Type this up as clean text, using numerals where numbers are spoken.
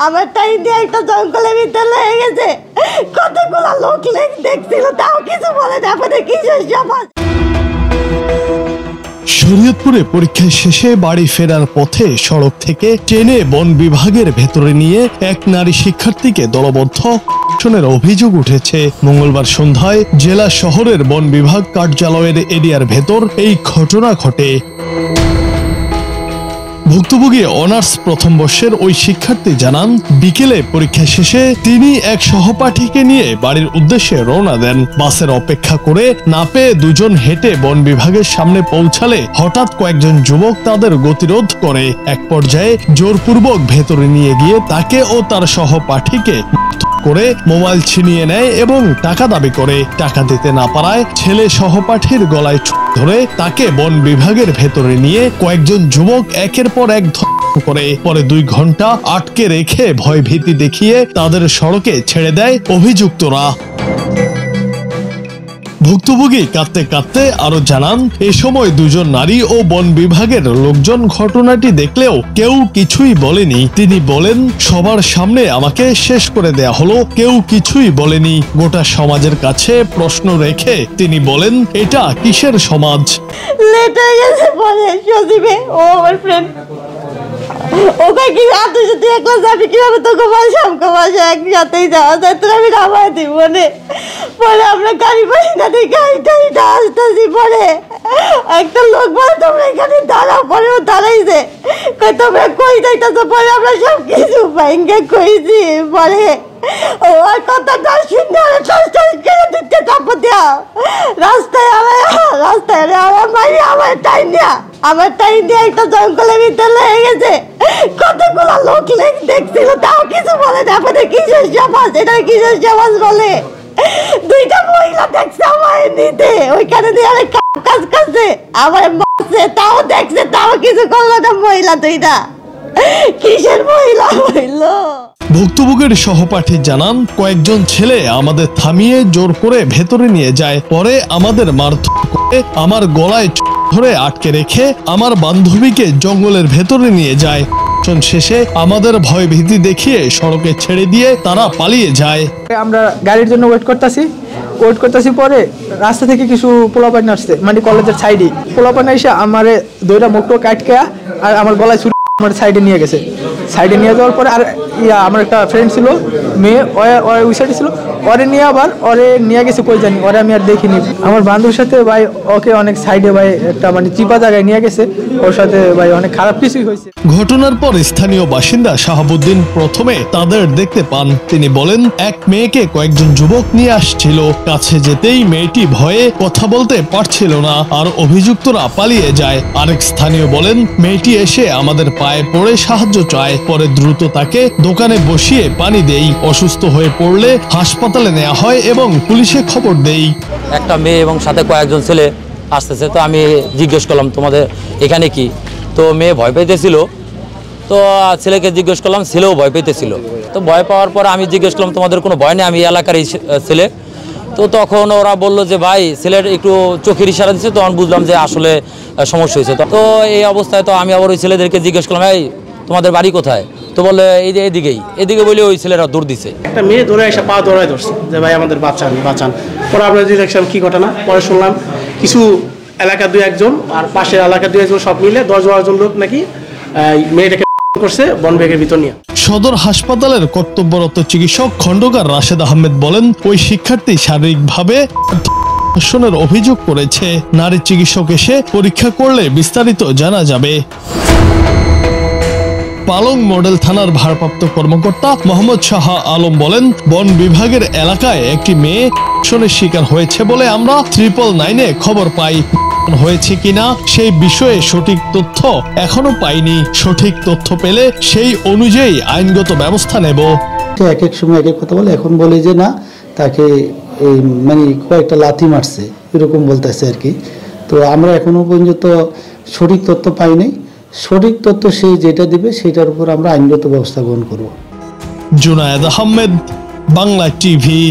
আমার টাইম দিয়ে একটা জঙ্গলের ভিতরে লেগে গেছে, কতগুলো লোক দেখছিল, তাও কিছু বলে না। আপনাদের কিসের সমাজ? শরীয়তপুরে পরীক্ষা শেষে বাড়ি ফেরার পথে সড়ক থেকে ট্রেনে বন বিভাগের ভেতরে নিয়ে এক নারী শিক্ষার্থীকে দলবদ্ধ ধর্ষণের অভিযোগ উঠেছে। মঙ্গলবার সন্ধ্যায় জেলা শহরের বন বিভাগ কার্যালয়ের এরিয়ার ভেতর এই ঘটনা ঘটে। ভুক্তভোগী অনার্স প্রথম বর্ষের ওই শিক্ষার্থী জানান, বিকেলে পরীক্ষা শেষে তিনি এক সহপাঠীকে নিয়ে বাড়ির উদ্দেশ্যে রওনা দেন। বাসের অপেক্ষা করে না পেয়ে দুজন হেঁটে বন বিভাগের সামনে পৌঁছালে হঠাৎ কয়েকজন যুবক তাদের গতিরোধ করে। এক পর্যায়ে জোরপূর্বক ভেতরে নিয়ে গিয়ে তাকে ও তার সহপাঠীকে করে মোবাইল ছিনিয়ে নেয় এবং টাকা দাবি করে। টাকা দিতে না পারায় ছেলে সহপাঠীর গলায় ধরে তাকে বন বিভাগের ভেতরে নিয়ে কয়েকজন যুবক একের পর এক ধর্ষণ করে। পরে 2 ঘন্টা আটকে রেখে ভয়ভীতি দেখিয়ে তাদের সড়কে ছেড়ে দেয় অভিযুক্তরা। ভুক্তভোগী কাঁদতে কাঁদতে আরো জানান, এ সময় দুজন নারী ও বন বিভাগের লোকজন ঘটনাটি দেখলেও কেউ কিছুই বলেনি। তিনি বলেন, সবার সামনে আমাকে শেষ করে দেয়া হলো, কেউ কিছুই বলেনি। গোটা সমাজের কাছে প্রশ্ন রেখে তিনি বলেন, এটা কিসের সমাজ? লেট হয়ে গেছে পরে সজীবে, ও আমার ফ্রেন্ড, ওকে কি আপনি যদি একলা যাবি কিভাবে তোকে বাসা আমাকে বাসা একসাথেই যাওয়া যায়, তোর আমি নামাই দিব মনে। পরে আমরা গাড়ি পাই না, গাড়িটা আসতেছি। পরে একটা লোক বলে তোমরা এখানে দাঁড়াও, পরে ও দাঁড়াইছে, তোমরা কই যাইতেছো? পরে আমরা সব কিছু ভাঙ্গে কইছি। পরে ও আর কথাটা শুনে দিতে তারপর দেওয়া রাস্তায় আমার মারি আমার টাইম দিয়ে একটা জঙ্গলের ভিতরে লেগে গেছে, কতগুলো লোক দেখছিল, তাও কিছু বলে না। আপনাদের কিসের সমাজ? এটা কিসের সমাজ বলে? 2টা মহিলা দেখছে আমার নিতে, ওইখানে দিয়ে অনেক কাজ করছে, আমার মারছে, তাও দেখছে, তাও কিছু করলো না। মহিলা 2টা কিসের মহিলা হইল? ভুক্তভোগীর সহপাঠী জানান, কয়েকজন ছেলে আমাদের থামিয়ে জোর করে ভেতরে নিয়ে যায়। পরে আমাদের মারধর করে আমার গলায় ধরে আটকে রেখে আমার বান্ধবীকে জঙ্গলের ভেতরে নিয়ে যায়। শেষে আমাদের ভয় ভীতি দেখিয়ে সড়কে ছেড়ে দিয়ে তারা পালিয়ে যায়। আমরা গাড়ির জন্য ওয়েট করতেছি। পরে রাস্তা থেকে কিছু পোলাপান আসছে, মানে কলেজের সাইডে পোলাপান এসে আমার 2টা মুখ কাটকে আর আমার গলায় ছুরি আমার সাইডে নিয়ে গেছে। সাইডে নিয়ে যাওয়ার পরে আর আমার একটা ফ্রেন্ড ছিল মেয়ে, ওই সাইডে ছিল, ওরে নিয়ে গেছে কই জানি, ওরে আমি আর দেখিনি। আমার বান্ধবীর সাথে ভাই ওকে অনেক সাইডে ভাই একটা মানে চিপা জায়গায় নিয়ে গেছে, ওর সাথে ভাই অনেক খারাপ কিছুই হয়েছে। ঘটনার পর স্থানীয় বাসিন্দা শাহাবুদ্দিন প্রথমে তাদের দেখতে পান। তিনি বলেন, এক মেয়েকে কয়েকজন যুবক নিয়ে আসছিল, কাছে যেতেই মেয়েটি ভয়ে কথা বলতে পারছিল না আর অভিযুক্তরা পালিয়ে যায়। আরেক স্থানীয় বলেন, মেয়েটি এসে আমাদের পায়ে পড়ে সাহায্য চায়, পরে দ্রুত তাকে দোকানে বসিয়ে পানি দেই, অসুস্থ হয়ে পড়লে হাসপাতালে নেওয়া হয় এবং পুলিশে খবর দেই। একটা মেয়ে এবং সাথে কয়েকজন ছেলে আসতেছে, তো আমি জিজ্ঞেস করলাম তোমাদের এখানে কি? তো মেয়ে ভয় পেতেছিল, তো ছেলেকে জিজ্ঞেস করলাম, ছেলেও ভয় পেতেছিল। তো ভয় পাওয়ার পর আমি জিজ্ঞেস করলাম, তোমাদের কোনো ভয় নেই? আমি এলাকার এই ছেলে। তো তখন ওরা বললো যে ভাই ছেলের একটু চোখের ইশারা দিচ্ছে, তখন বুঝলাম যে আসলে সমস্যা হয়েছে। তো এই অবস্থায় তো আমি আবার ওই ছেলেদেরকে জিজ্ঞেস করলাম, এই তোমাদের বাড়ি কোথায়? তো বললে এদিকে বলে ওই ছেলেরা দৌড় দিছে। একটা মেয়ে ধরে এসে পা ধরায় ধরছে যে ভাই আমাদের বাঁচান। পরে আমরা দেখলাম কি ঘটনা, পরে শুনলাম কিছু এলাকা 2-1 আর পাশের এলাকা 2-1 সব মিলে 10-12 জন লোক নাকি মেয়েটাকে করছে বন বিভাগের ভিতর নিয়ে। সদর হাসপাতালের কর্তব্যরত চিকিৎসক খন্দকার রাশেদ আহমেদ বলেন, ওই শিক্ষার্থী শারীরিকভাবে ধর্ষণের অভিযোগ করেছে। নারী চিকিৎসক এসে পরীক্ষা করলে বিস্তারিত জানা যাবে। পালং মডেল থানার ভারপ্রাপ্ত কর্মকর্তা মোহাম্মদ শাহ আলম বলেন, বন বিভাগের এলাকায় একটি মেয়ে ধর্ষণের শিকার হয়েছে বলে আমরা 999-এ খবর পাই। হয়েছে কিনা সেই বিষয়ে সঠিক তথ্য এখনো পাইনি। সঠিক তথ্য পেলে সেই অনুযায়ী আইনগত ব্যবস্থা নেব। এক এক সময় এক এক কথা বলে, এখন বলে যে না তাকে মানে কয়েকটা লাথি মারছে এরকম বলতেছে আর কি। তো আমরা এখনো পর্যন্ত সঠিক তথ্য পাইনি। সঠিক তথ্য সে যেটা দিবে সেটার উপর আমরা আইনগত ব্যবস্থা গ্রহণ করব। জুনায়েদ আহমেদ, বাংলা টিভি।